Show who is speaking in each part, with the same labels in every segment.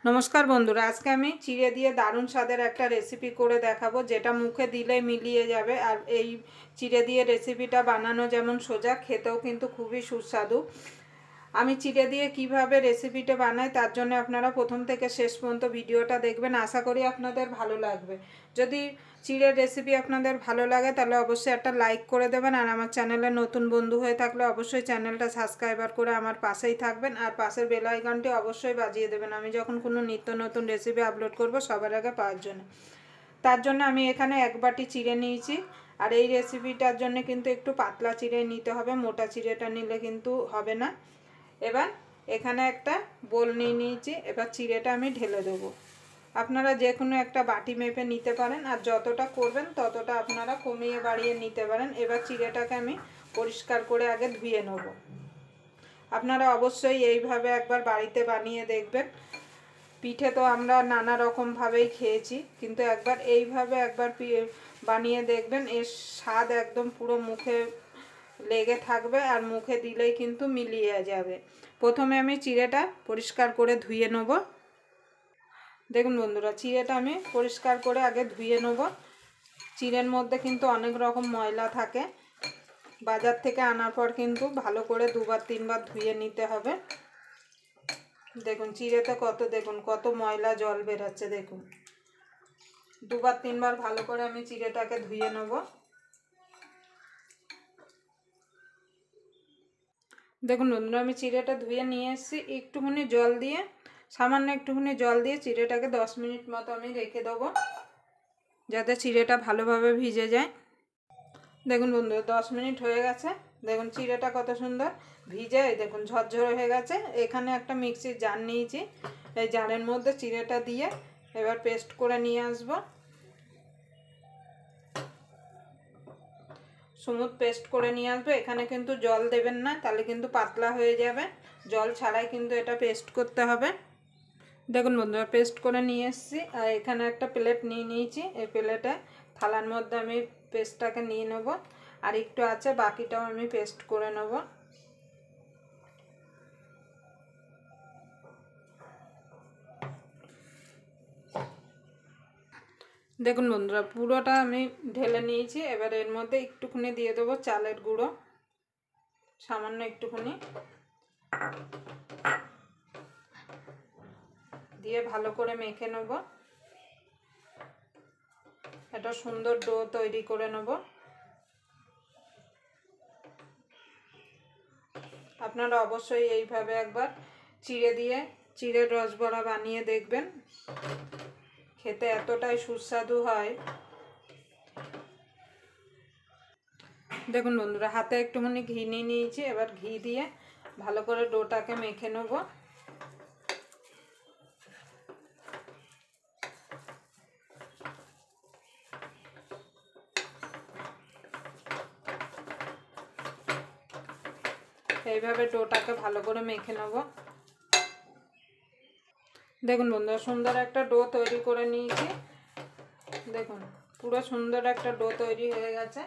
Speaker 1: नमस्कार बंधुरा आज के आमी चिड़े दिए दारुण स्वादेर एक रेसिपि करे देखाबो जेटा मुखे दिले मिलिए जाबे। और ये चिड़े दिए रेसिपिटा बानानो जेमन सोजा खेतेও किन्तु खूबই सुस्वादु। आमी चिड़े दिए किभाबे रेसिपिटा बानाई तार जन्य आपनारा प्रथम थेके शेष पर्यन्त भिडियोटा देखबेन। आशा करी आपनादेर भालो लागबे। यदि चिड़ेर रेसिपि आपनादेर भालो लागे ताहले अवश्यई एकटा लाइक करे देबेन और आमार चैनेले नतून बंधु हये थाकले अवश्यई चैनेलटा सबस्क्राइब करे आमार पाशेई थाकबेन और पाशेर बेल आइकनटी अवश्यई बाजिए देबेन आमी जखन कोनो नित्य नतून रेसिपि आपलोड करब सबार आगे पाওয়ার जन्य। तार जन्य आमी एखाने एक बाटी चिड़े निয়েছি और এই रेसिपिटार जन्य किन्तु एकटु पातला चिड़े निते हबे, मोटा चिड़ेटा निले किन्तु हबे ना। एबार एखाने एकटा बोल निয়ে নিয়েছি, এবার চিড়েটা আমি ঢেলে দেব। আপনারা যে কোনো একটা বাটি মেপে নিতে পারেন আর যতটা করবেন ততটা আপনারা কমিয়ে বাড়িয়ে নিতে পারেন। এবার চিড়েটাকে আমি পরিষ্কার করে আগে ধুয়ে নেব। আপনারা অবশ্যই এইভাবে একবার বাড়িতে বানিয়ে দেখবেন। পিঠে তো আমরা নানা রকম ভাবেই খেয়েছি, কিন্তু একবার এইভাবে একবার বানিয়ে দেখবেন, এর স্বাদ একদম পুরো মুখে লেগে থাকবে আর মুখে দিলেই কিন্তু মিলিয়ে যাবে। প্রথমে আমি চিড়েটা পরিষ্কার করে ধুয়ে নেব। দেখুন বন্ধুরা, চিড়েটা আমি পরিষ্কার করে আগে ধুয়ে নেব। চিড়ের মধ্যে কিন্তু অনেক রকম ময়লা থাকে, বাজার থেকে আনার পর কিন্তু ভালো করে দুবার তিনবার ধুয়ে নিতে হবে। দেখুন চিড়েতে কত ময়লা জল বেরোচ্ছে। দেখুন দুবার তিনবার ভালো করে আমি চিড়েটাকে ধুয়ে নেব। দেখুন বন্ধুরা, আমি চিড়েটা ধুয়ে নিয়ে এসেছি। একটুখানি জল দিয়ে, সামান্য একটুখানি জল দিয়ে চিড়েটাকে 10 মিনিট মতো আমি রেখে দেবো যাতে চিড়েটা ভালোভাবে ভিজে যায়। দেখুন বন্ধুরা 10 মিনিট হয়ে গেছে। দেখুন চিড়েটা কত সুন্দর ভিজে, দেখুন ঝরঝরে হয়ে গেছে। এখানে একটা মিক্সির জার নিয়েছি, এই জারের মধ্যে চিড়েটা দিয়ে এবার পেস্ট করে নিয়ে আসবো। স্মুথ পেস্ট করে নিয়ে আসবে। এখানে কিন্তু জল দেবেন না, তাহলে কিন্তু পাতলা হয়ে যাবে। জল ছাড়াই কিন্তু এটা পেস্ট করতে হবে। দেখুন বন্ধুরা পেস্ট করে নিয়ে এসেছি আর এখানে একটা প্লেট নিয়ে নিয়েছি। এই প্লেটে থালার মধ্যে আমি পেস্টটাকে নিয়ে নেব আর একটু আছে বাকিটাও আমি পেস্ট করে নেব। দেখুন বন্ধুরা পুরোটা আমি ঢেলে নিয়েছি। এবার এর মধ্যে একটুখানি দিয়ে দেবো চালের গুঁড়ো, সামান্য একটুখানি দিয়ে ভালো করে মেখে নেব। একটা সুন্দর ডো তৈরি করে নেব। আপনারা অবশ্যই এইভাবে একবার চিড়ে দিয়ে চিড়ের রসবড়া বানিয়ে দেখবেন, খেতে এতটাই সুস্বাদু হয়। দেখুন বন্ধুরা হাতে একটুখানি ঘি নিয়ে নিয়েছি। এবার ঘি দিয়ে ভালো করে ডোটাকে মেখে নেব। এইভাবে ডোটাকে ভালো করে মেখে নেব। দেখুন বন্ধুরা সুন্দর একটা ডো তৈরি করে নিয়েছি। দেখুন পুরো সুন্দর একটা ডো তৈরি হয়ে গেছে।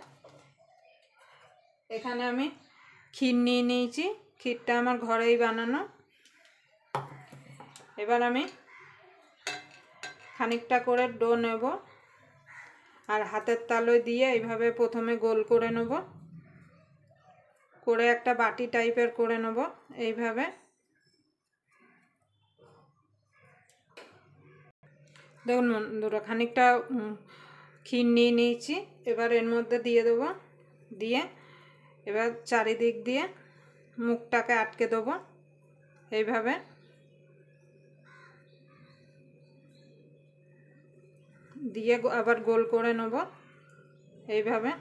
Speaker 1: এখানে আমি ক্ষীর নিয়ে নিয়েছি, ক্ষীরটা আমার ঘরেই বানানো। এবার আমি খানিকটা করে ডো নেব আর হাতের তালুয় দিয়ে এইভাবে প্রথমে গোল করে নেব, করে একটা বাটি টাইপের করে নেব এইভাবে। দেখুন বন্ধুরা খানিকটা ক্ষীর নিয়ে নিয়েছি। এবার এর মধ্যে দিয়ে দেবো, দিয়ে এবার চারিদিক দিয়ে মুখটাকে আটকে দেবো এইভাবে। দিয়ে আবার গোল করে নেব এইভাবে।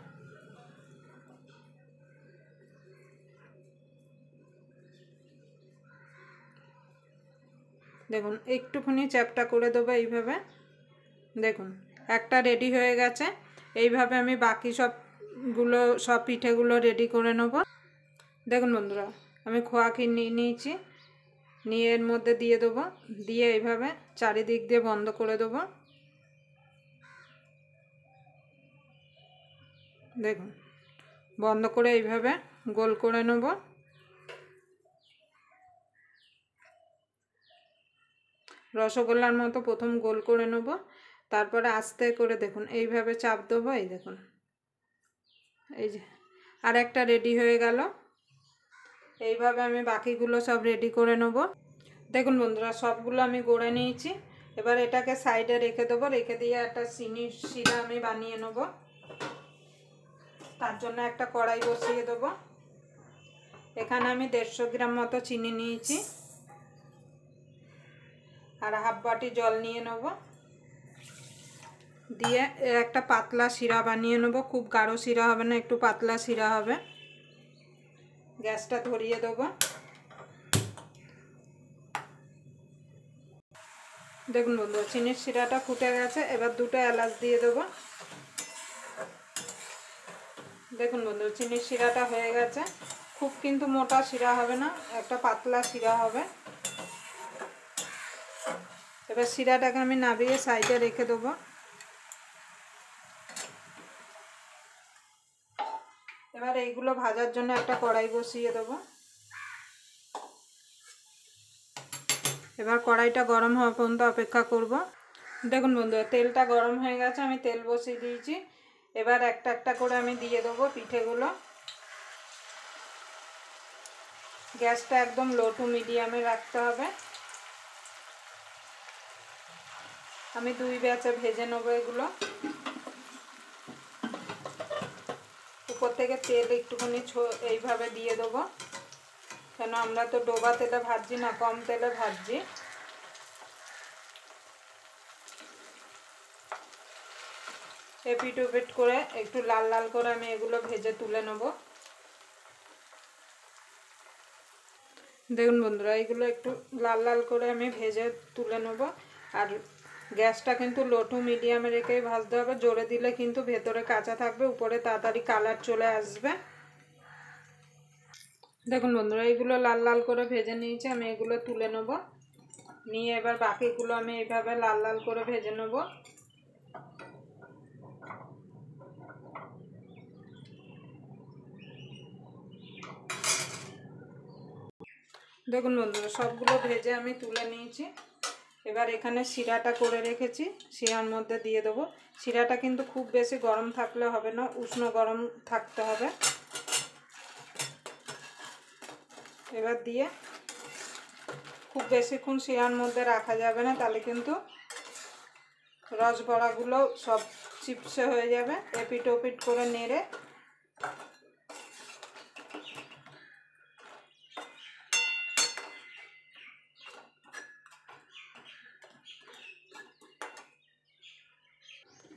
Speaker 1: দেখুন একটুখানি চ্যাপটা করে দেবো এইভাবে। দেখুন একটা রেডি হয়ে গেছে। এইভাবে আমি বাকি সব পিঠেগুলো রেডি করে নেব। দেখুন বন্ধুরা আমি খোয়া ক্ষীর নিয়ে নিয়েছি, নিয়ে এর মধ্যে দিয়ে দেবো, দিয়ে এইভাবে চারিদিক দিয়ে বন্ধ করে দেবো। দেখুন বন্ধ করে এইভাবে গোল করে নেব। রসগোল্লার মতো প্রথম গোল করে নেব, তারপরে আস্তে করে দেখুন এইভাবে চাপ দেবো। এই দেখুন, এই যে আর একটা রেডি হয়ে গেল। এইভাবে আমি বাকিগুলো সব রেডি করে নেব। দেখুন বন্ধুরা, সবগুলো আমি গড়ে নিয়েছি। এবার এটাকে সাইডে রেখে দেবো, রেখে দিয়ে একটা চিনির শিরা আমি বানিয়ে নেব। তার জন্য একটা কড়াই বসিয়ে দেবো। এখানে আমি 150 গ্রাম মতো চিনি নিয়েছি, আর হাফ বাটি জল নিয়ে নেব। দিয়ে একটা পাতলা শিরা বানিয়ে নেব। খুব গাঢ় শিরা হবে না, একটু পাতলা শিরা হবে। গ্যাসটা ধরিয়ে দেবো। দেখুন বন্ধুরা, চিনির শিরাটা ফুটে গেছে। এবার 2টা এলাচ দিয়ে দেবো। দেখুন বন্ধুরা, চিনির শিরাটা হয়ে গেছে। খুব কিন্তু মোটা শিরা হবে না, একটা পাতলা শিরা হবে। এবার শিরাটাকে আমি নাবিয়ে সাইডে রেখে দেবো। এবার এইগুলো ভাজার জন্য একটা কড়াই বসিয়ে দেবো। এবার কড়াইটা গরম হওয়া পর্যন্ত অপেক্ষা করব। দেখুন বন্ধুরা, তেলটা গরম হয়ে গেছে, আমি তেল বসিয়ে দিয়েছি। এবার একটা একটা করে আমি দিয়ে দেবো পিঠেগুলো। গ্যাসটা একদম লো টু মিডিয়ামে রাখতে হবে। আমি 2 ব্যাচে ভেজে নেবো এগুলো। উপর থেকে তেল একটুখানি এইভাবে দিয়ে দেবো, কেন আমরা তো ডোবা তেলে ভাজছি না, কম তেলে ভাজছি। এপিট ওপিট করে একটু লাল লাল করে আমি এগুলো ভেজে তুলে নেব। দেখুন বন্ধুরা, এগুলো একটু লাল লাল করে আমি ভেজে তুলে নেব। আর গ্যাসটা কিন্তু লো টু মিডিয়ামে রেখেই ভাজতে হবে। জোরে দিলে কিন্তু ভেতরে কাঁচা থাকবে, উপরে তাড়াতাড়ি কালার চলে আসবে। দেখুন বন্ধুরা, এইগুলো লাল লাল করে ভেজে নিয়েছি, আমি এগুলো তুলে নেব। নিয়ে এবার বাকিগুলো আমি এইভাবে লাল লাল করে ভেজে নেব। দেখুন বন্ধুরা, সবগুলো ভেজে আমি তুলে নিয়েছি। এবার এখানে শিরাটা করে রেখেছি, শিরার মধ্যে দিয়ে দেবো। শিরাটা কিন্তু খুব বেশি গরম থাকলে হবে না, উষ্ণ গরম থাকতে হবে। এবার দিয়ে খুব বেশিক্ষণ শিরার মধ্যে রাখা যাবে না, তাহলে কিন্তু রসবড়াগুলো সব চিপসে হয়ে যাবে। এপিট ওপিট করে নেড়ে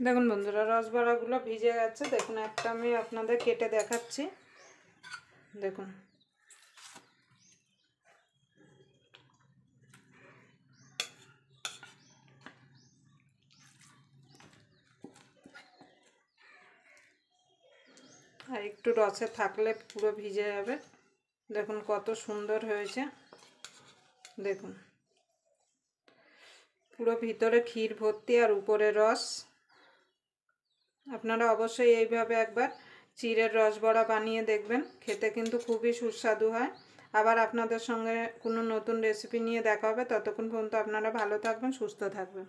Speaker 1: দেখুন বন্ধুরা, রসবড়াগুলো ভিজে গেছে। দেখুন একটা আমি আপনাদের কেটে দেখাচ্ছি। দেখুন, আর একটু রসে থাকলে পুরো ভিজে যাবে। দেখুন কত সুন্দর হয়েছে। দেখুন পুরো ভিতরে ক্ষীর ভর্তি আর উপরে রস। আপনারা অবশ্যই এইভাবে একবার চিড়ের রসবড়া বানিয়ে দেখবেন, খেতে কিন্তু খুবই সুস্বাদু হয়। আবার আপনাদের সঙ্গে কোনো নতুন রেসিপি নিয়ে দেখা হবে। ততক্ষণ পর্যন্ত আপনারা ভালো থাকবেন, সুস্থ থাকবেন।